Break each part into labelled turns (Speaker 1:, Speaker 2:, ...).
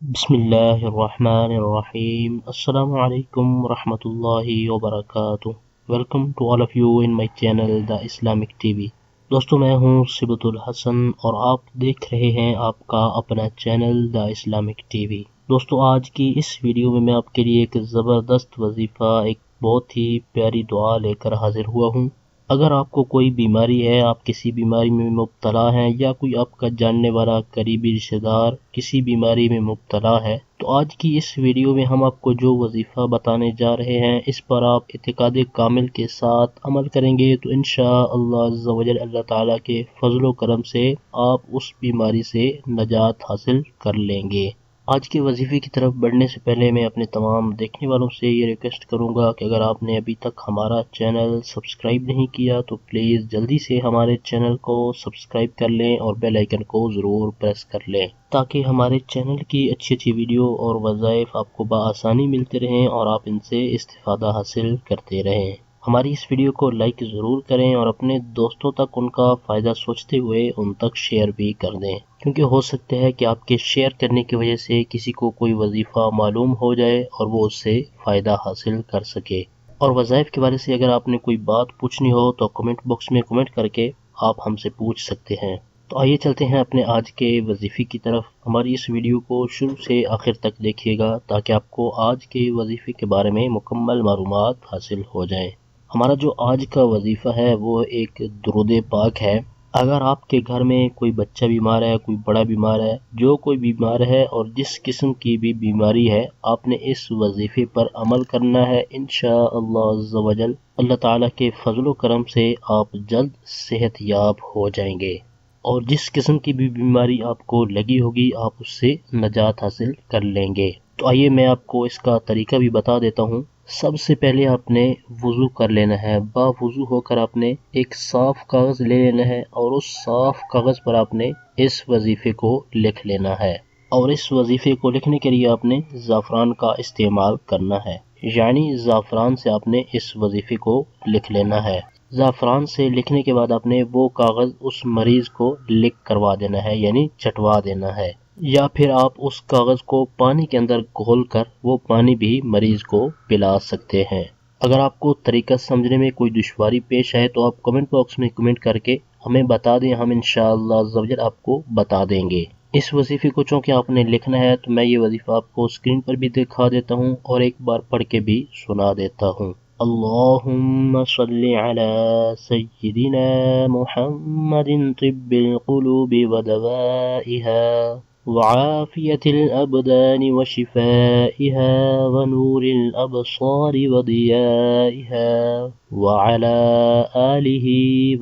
Speaker 1: Bismillahirrahmanirrahim. Assalamualaikum warahmatullahi wabarakatuh. Welcome to all of you in my channel The Islamic TV. दोस्तों मैं हूं सिबतुल हसन और आप देख रहे हैं आपका अपना चैनल द इस्लामिक टीवी। दोस्तों आज की इस वीडियो में मैं आपके लिए एक ज़बरदस्त वजीफ़ा, एक बहुत ही प्यारी दुआ लेकर हाजिर हुआ हूं। अगर आपको कोई बीमारी है, आप किसी बीमारी में मुब्तला हैं या कोई आपका जानने वाला करीबी रिश्तेदार किसी बीमारी में मुब्तला है, तो आज की इस वीडियो में हम आपको जो वजीफ़ा बताने जा रहे हैं इस पर आप इत्क़ाद कामिल के साथ अमल करेंगे तो इंशाअल्लाह अज़्ज़ा वजल अल्लाह ताला के फज़ल व करम से आप उस बीमारी से नजात हासिल कर लेंगे। आज के वजीफे की तरफ बढ़ने से पहले मैं अपने तमाम देखने वालों से ये रिक्वेस्ट करूंगा कि अगर आपने अभी तक हमारा चैनल सब्सक्राइब नहीं किया तो प्लीज़ जल्दी से हमारे चैनल को सब्सक्राइब कर लें और बेल आइकन को ज़रूर प्रेस कर लें ताकि हमारे चैनल की अच्छी वीडियो और वज़ाइफ आपको बआसानी मिलते रहें और आप इनसे इस्तिफ़ादा हासिल करते रहें। हमारी इस वीडियो को लाइक ज़रूर करें और अपने दोस्तों तक उनका फ़ायदा सोचते हुए उन तक शेयर भी कर दें, क्योंकि हो सकता है कि आपके शेयर करने की वजह से किसी को कोई वजीफ़ा मालूम हो जाए और वो उससे फ़ायदा हासिल कर सके। और वज़ाइफ के बारे से अगर आपने कोई बात पूछनी हो तो कमेंट बॉक्स में कमेंट करके आप हमसे पूछ सकते हैं। तो आइए चलते हैं अपने आज के वजीफ़े की तरफ। हमारी इस वीडियो को शुरू से आखिर तक देखिएगा ताकि आपको आज के वजीफ़े के बारे में मुकम्मल मालूमात हासिल हो जाएं। हमारा जो आज का वजीफ़ा है वो एक दुरूद पाक है। अगर आपके घर में कोई बच्चा बीमार है, कोई बड़ा बीमार है, जो कोई बीमार है और जिस किस्म की भी बीमारी है, आपने इस वजीफ़े पर अमल करना है। इंशाअल्लाह अज़्ज़ा वजल अल्लाह ताला के फज़ल व करम से आप जल्द सेहतयाब हो जाएंगे और जिस किस्म की भी बीमारी आपको लगी होगी आप उससे नजात हासिल कर लेंगे। तो आइए मैं आपको इसका तरीका भी बता देता हूँ। सबसे पहले आपने वुज़ू कर लेना है। बावुज़ू होकर आपने एक साफ कागज़ ले लेना है और उस साफ कागज़ पर आपने इस वजीफ़े को लिख लेना है। और इस वजीफ़े को लिखने के लिए आपने ज़ाफ़रान का इस्तेमाल करना है, यानी ज़ाफ़रान से आपने इस वजीफ़े को लिख लेना है। ज़ाफ़रान से लिखने के बाद आपने वो कागज़ उस मरीज़ को लिख करवा देना है, यानी चटवा देना है, या फिर आप उस कागज़ को पानी के अंदर घोल कर वो पानी भी मरीज़ को पिला सकते हैं। अगर आपको तरीका समझने में कोई दुश्वारी पेश आए तो आप कमेंट बॉक्स में कमेंट करके हमें बता दें, हम इंशाअल्लाह अज़्ज़ा वजल आपको बता देंगे। इस वजीफ़े को चूँकि आपने लिखना है तो मैं ये वजीफ़ा आपको स्क्रीन पर भी दिखा देता हूँ और एक बार पढ़ के भी सुना देता हूँ। अल्लाहुम्मा सल्लि अला सय्यिदिना मुहम्मदिन तिब्बिल क़ुलूबि व दवाइहा وعافية الأبدان وشفائها ونور الأبصار وضيائها وعلى آله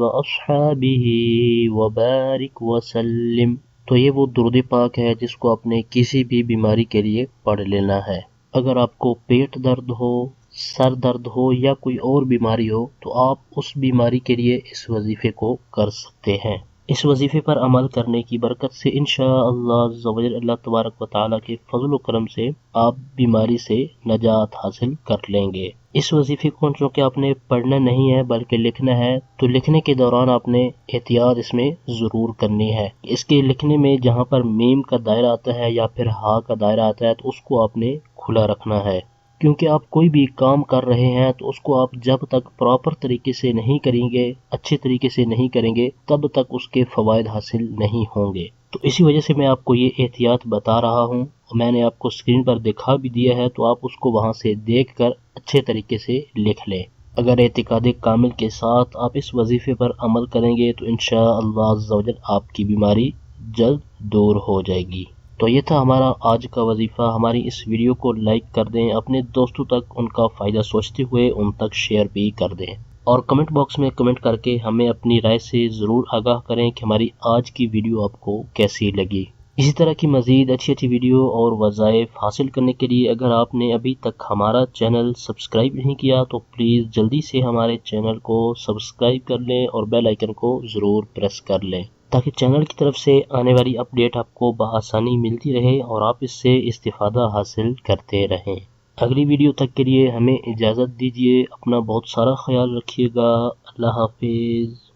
Speaker 1: وأصحابه وبارك وسلم। तो ये वो दुरूद पाक है जिसको आपने किसी भी बीमारी के लिए पढ़ लेना है। अगर आपको पेट दर्द हो, सर दर्द हो या कोई और बीमारी हो तो आप उस बीमारी के लिए इस वजीफे को कर सकते हैं। इस वजीफे पर अमल करने की बरकत से इंशाअल्लाह अज़्ज़ा वजल अल्लाह तबारक व तआला के फज़ल व करम से आप बीमारी से नजात हासिल कर लेंगे। इस वजीफे को चूँकि आपने पढ़ना नहीं है बल्कि लिखना है, तो लिखने के दौरान आपने एहतियात इसमें ज़रूर करनी है। इसके लिखने में जहाँ पर मीम का दायरा आता है या फिर हा का दायरा आता है तो उसको आपने खुला रखना है, क्योंकि आप कोई भी काम कर रहे हैं तो उसको आप जब तक प्रॉपर तरीके से नहीं करेंगे, अच्छे तरीके से नहीं करेंगे, तब तक उसके फ़वाइद हासिल नहीं होंगे। तो इसी वजह से मैं आपको ये एहतियात बता रहा हूँ और मैंने आपको स्क्रीन पर दिखा भी दिया है, तो आप उसको वहाँ से देख कर अच्छे तरीके से लिख लें। अगर एतिकाद कामिल के साथ आप इस वजीफे पर अमल करेंगे तो इंशाअल्लाह अज़्ज़ा वजल आपकी बीमारी जल्द दूर हो जाएगी। तो ये था हमारा आज का वजीफ़ा। हमारी इस वीडियो को लाइक कर दें, अपने दोस्तों तक उनका फ़ायदा सोचते हुए उन तक शेयर भी कर दें और कमेंट बॉक्स में कमेंट करके हमें अपनी राय से ज़रूर आगाह करें कि हमारी आज की वीडियो आपको कैसी लगी। इसी तरह की मज़ीद अच्छी वीडियो और वज़ाइफ हासिल करने के लिए अगर आपने अभी तक हमारा चैनल सब्सक्राइब नहीं किया तो प्लीज़ जल्दी से हमारे चैनल को सब्सक्राइब कर लें और बेल आइकन को ज़रूर प्रेस कर लें ताकि चैनल की तरफ से आने वाली अपडेट आपको बआसानी मिलती रहे और आप इससे इस्तिफ़ादा हासिल करते रहें। अगली वीडियो तक के लिए हमें इजाज़त दीजिए। अपना बहुत सारा ख्याल रखिएगा। अल्लाह हाफिज़।